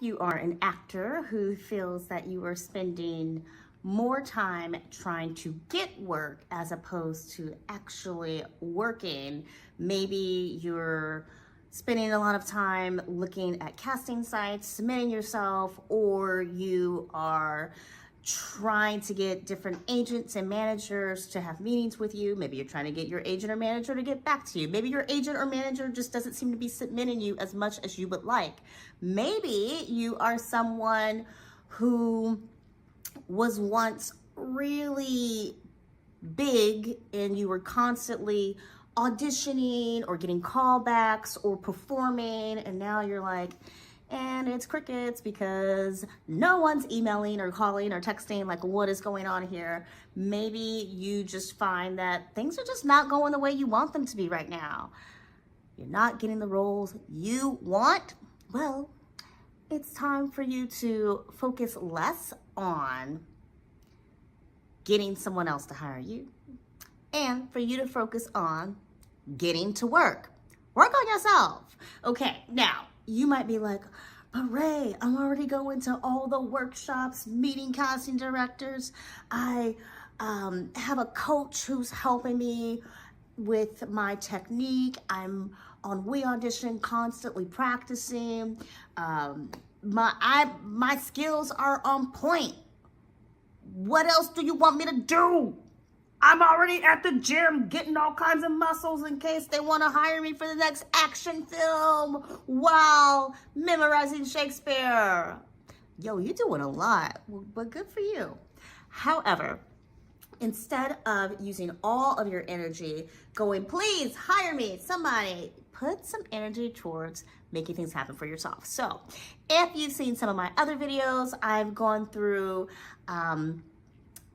you are an actor who feels that you are spending more time trying to get work as opposed to actually working, maybe you're spending a lot of time looking at casting sites, submitting yourself, or you are trying to get different agents and managers to have meetings with you. Maybe you're trying to get your agent or manager to get back to you. Maybe your agent or manager just doesn't seem to be submitting you as much as you would like. Maybe you are someone who was once really big and you were constantly auditioning or getting callbacks or performing, and now you're like, and it's crickets because no one's emailing or calling or texting, like, what is going on here? Maybe you just find that things are just not going the way you want them to be right now. You're not getting the roles you want. Well, it's time for you to focus less on getting someone else to hire you and for you to focus on getting to work. Work on yourself. Okay, now, you might be like, but Ray, I'm already going to all the workshops, meeting casting directors. I have a coach who's helping me with my technique. I'm on We Audition, constantly practicing. My skills are on point. What else do you want me to do? I'm already at the gym getting all kinds of muscles in case they want to hire me for the next action film while memorizing Shakespeare. Yo, you're doing a lot, but good for you. However, instead of using all of your energy going, please hire me, somebody, put some energy towards making things happen for yourself. So if you've seen some of my other videos, I've gone through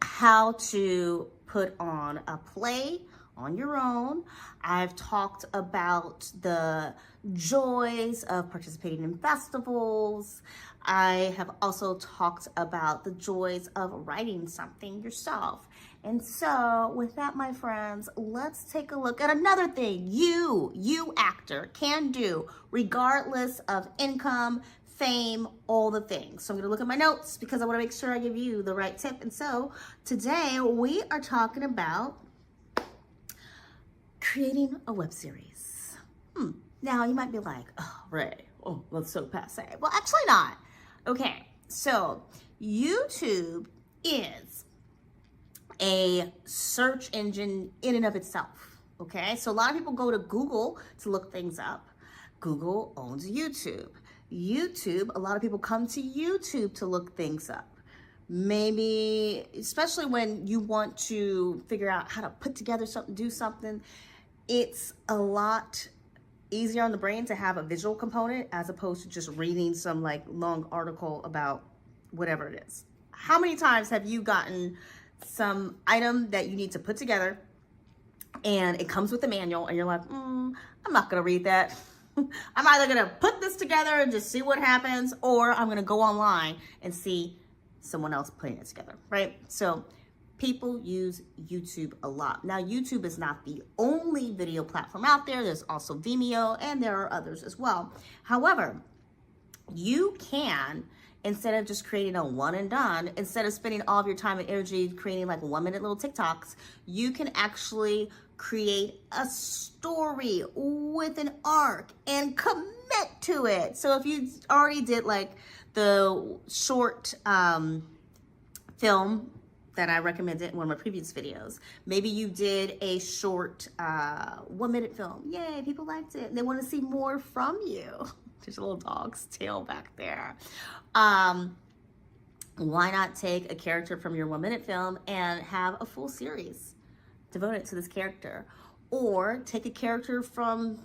how to put on a play on your own. I've talked about the joys of participating in festivals. I have also talked about the joys of writing something yourself. And so with that, my friends, let's take a look at another thing you actor can do regardless of income, fame, all the things. So I'm gonna look at my notes because I wanna make sure I give you the right tip. And so today we are talking about creating a web series. Now you might be like, oh, Ray, oh, that's so passe. Well, actually not. Okay, so YouTube is a search engine in and of itself, okay? So a lot of people go to Google to look things up. Google owns YouTube. YouTube, a lot of people come to YouTube to look things up. Maybe, especially when you want to figure out how to put together something, do something, it's a lot easier on the brain to have a visual component as opposed to just reading some like long article about whatever it is. How many times have you gotten some item that you need to put together and it comes with a manual and you're like, I'm not gonna read that. I'm either gonna put this together and just see what happens, or I'm gonna go online and see someone else putting it together, right? So people use YouTube a lot. Now, YouTube is not the only video platform out there. There's also Vimeo, and there are others as well. However, you can, instead of just creating a one and done, instead of spending all of your time and energy creating like 1-minute little TikToks, you can actually create a story with an arc and commit to it. So if you already did like the short film that I recommended in one of my previous videos, maybe you did a short 1-minute film. Yay, people liked it. And they want to see more from you. There's a little dog's tail back there. Why not take a character from your 1-minute film and have a full series devoted to this character? Or take a character from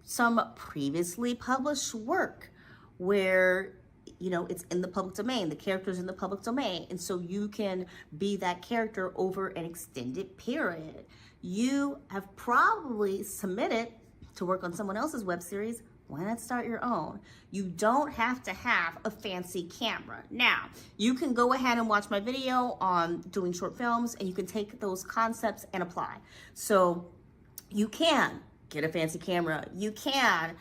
some previously published work where, you know, it's in the public domain, the character's in the public domain, and so you can be that character over an extended period. You have probably submitted to work on someone else's web series. Why not start your own? You don't have to have a fancy camera. Now, you can go ahead and watch my video on doing short films, and you can take those concepts and apply. So you can get a fancy camera. You can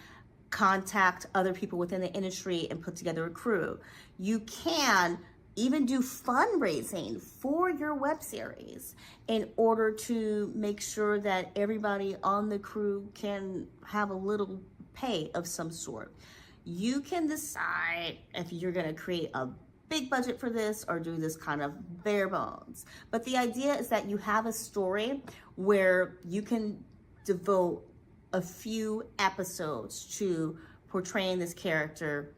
contact other people within the industry and put together a crew. You can even do fundraising for your web series in order to make sure that everybody on the crew can have a little pay of some sort. You can decide if you're going to create a big budget for this or do this kind of bare bones. But the idea is that you have a story where you can devote a few episodes to portraying this character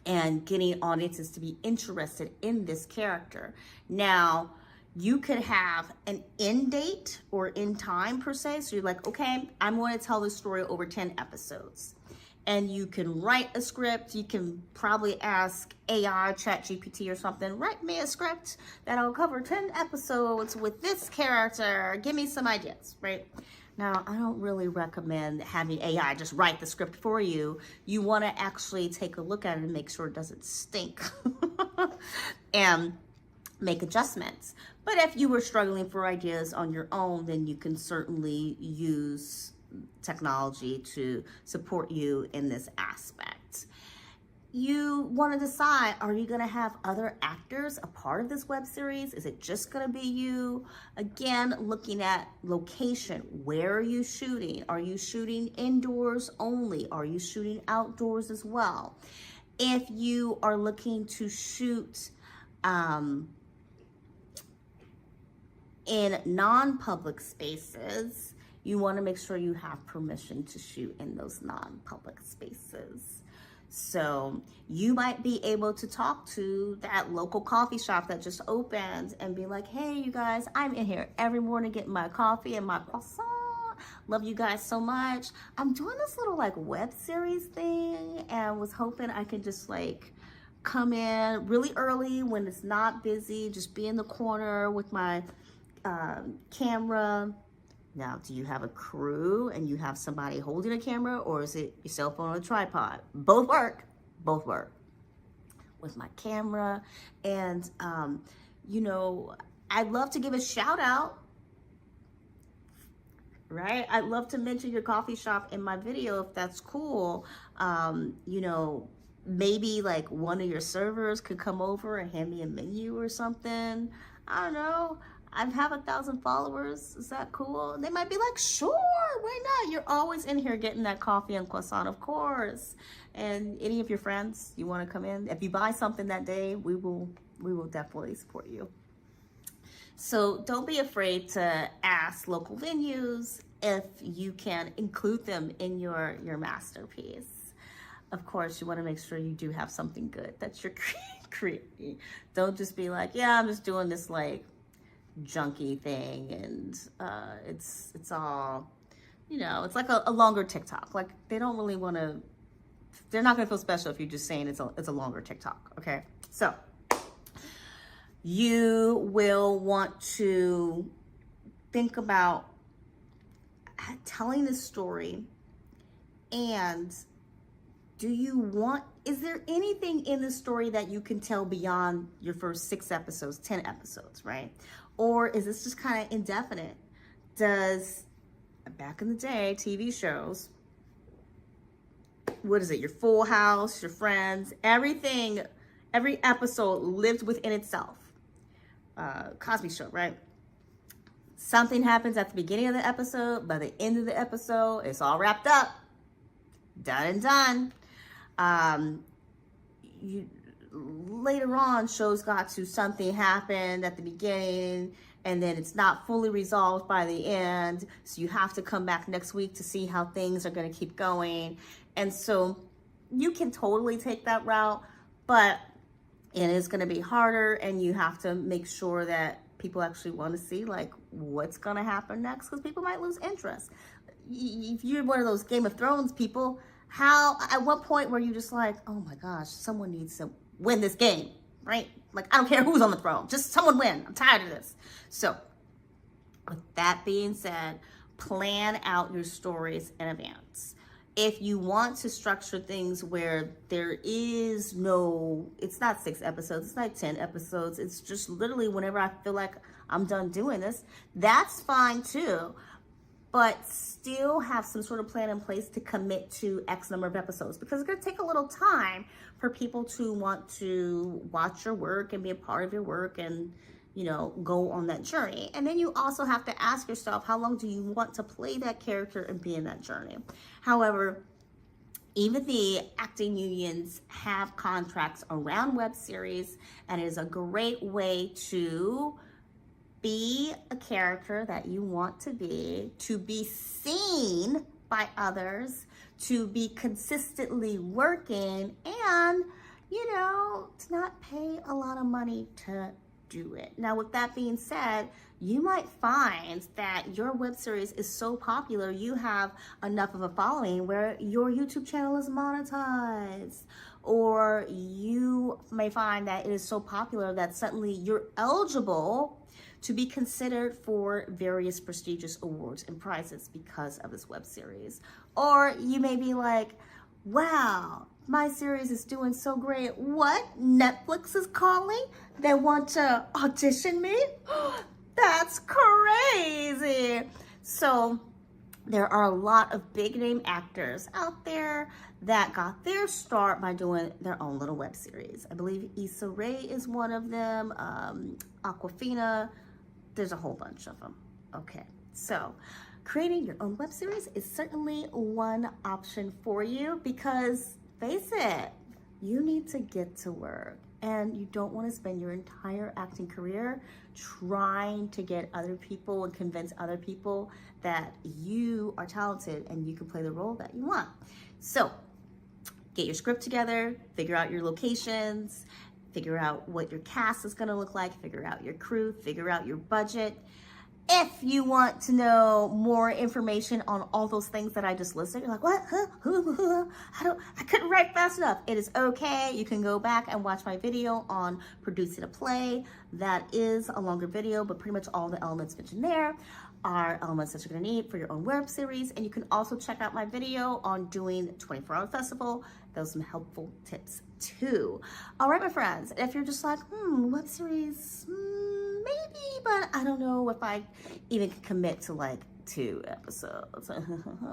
and getting audiences to be interested in this character. Now, you could have an end date or end time per se. So you're like, okay, I'm going to tell this story over 10 episodes. And you can write a script. You can probably ask AI, ChatGPT or something, write me a script that'll cover 10 episodes with this character. Give me some ideas, right? Now, I don't really recommend having AI just write the script for you. You want to actually take a look at it and make sure it doesn't stink and make adjustments. But if you were struggling for ideas on your own, then you can certainly use technology to support you in this aspect. You want to decide, are you going to have other actors a part of this web series? Is it just going to be you? Again, looking at location. Where are you shooting? Are you shooting indoors only? Are you shooting outdoors as well? If you are looking to shoot in non-public spaces, you want to make sure you have permission to shoot in those non-public spaces. So you might be able to talk to that local coffee shop that just opened and be like, hey, you guys, I'm in here every morning getting my coffee and my croissant. Love you guys so much. I'm doing this little like web series thing and was hoping I could just like come in really early when it's not busy, just be in the corner with my camera. Now, do you have a crew and you have somebody holding a camera, or is it your cell phone on a tripod? Both work. Both work. With my camera. And, you know, I'd love to give a shout out, right? I'd love to mention your coffee shop in my video if that's cool. You know, maybe like one of your servers could come over and hand me a menu or something. I don't know. I have 1,000 followers. Is that cool? They might be like, sure, why not? You're always in here getting that coffee and croissant, of course. And any of your friends, you want to come in? If you buy something that day, we will definitely support you. So don't be afraid to ask local venues if you can include them in your masterpiece. Of course, you want to make sure you do have something good that you're creating. Don't just be like, yeah, I'm just doing this like junky thing and it's all, you know, it's like a longer TikTok. Like they don't really want to, they're not going to feel special if you're just saying it's a longer TikTok. Okay. So you will want to think about telling the story, and is there anything in the story that you can tell beyond your first 6 episodes, 10 episodes, right? Or is this just kind of indefinite? Does, back in the day, TV shows, what is it? Your Full House, your Friends, everything, every episode lived within itself. Cosby Show, right? Something happens at the beginning of the episode. By the end of the episode, it's all wrapped up. Done and done. Later on, shows got to something happened at the beginning and then it's not fully resolved by the end. So you have to come back next week to see how things are going to keep going. And so you can totally take that route, but it is going to be harder, and you have to make sure that people actually want to see like what's going to happen next, because people might lose interest. If you're one of those Game of Thrones people, at what point were you just like, oh my gosh, someone needs to win this game, right? Like, I don't care who's on the throne, just someone win. I'm tired of this. So with that being said, plan out your stories in advance. If you want to structure things where there is no, it's not 6 episodes, it's not 10 episodes, it's just literally whenever I feel like I'm done doing this, that's fine too. but still have some sort of plan in place to commit to X number of episodes, because it's going to take a little time for people to want to watch your work and be a part of your work and, you know, go on that journey. And then you also have to ask yourself, how long do you want to play that character and be in that journey? However, even the acting unions have contracts around web series, and it is a great way to be a character that you want to be seen by others, to be consistently working, and, you know, to not pay a lot of money to do it. Now, with that being said, you might find that your web series is so popular, you have enough of a following where your YouTube channel is monetized. Or you may find that it is so popular that suddenly you're eligible to be considered for various prestigious awards and prizes because of this web series. Or you may be like, wow, my series is doing so great. What? Netflix is calling? They want to audition me? That's crazy. So there are a lot of big name actors out there that got their start by doing their own little web series. I believe Issa Rae is one of them, Awkwafina. There's a whole bunch of them. Okay, so creating your own web series is certainly one option for you, because face it, you need to get to work, and you don't want to spend your entire acting career trying to get other people and convince other people that you are talented and you can play the role that you want. So get your script together, figure out your locations, figure out what your cast is going to look like, figure out your crew, figure out your budget. If you want to know more information on all those things that I just listed, you're like, what? Huh? I couldn't write fast enough. It is okay. You can go back and watch my video on producing a play. That is a longer video, but pretty much all the elements mentioned there are elements that you're going to need for your own web series. And you can also check out my video on doing 24-hour festival. Those are some helpful tips too. All right, my friends, if you're just like, web series, maybe, but I don't know if I even can commit to like 2 episodes.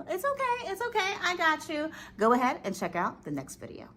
It's okay. I got you. Go ahead and check out the next video.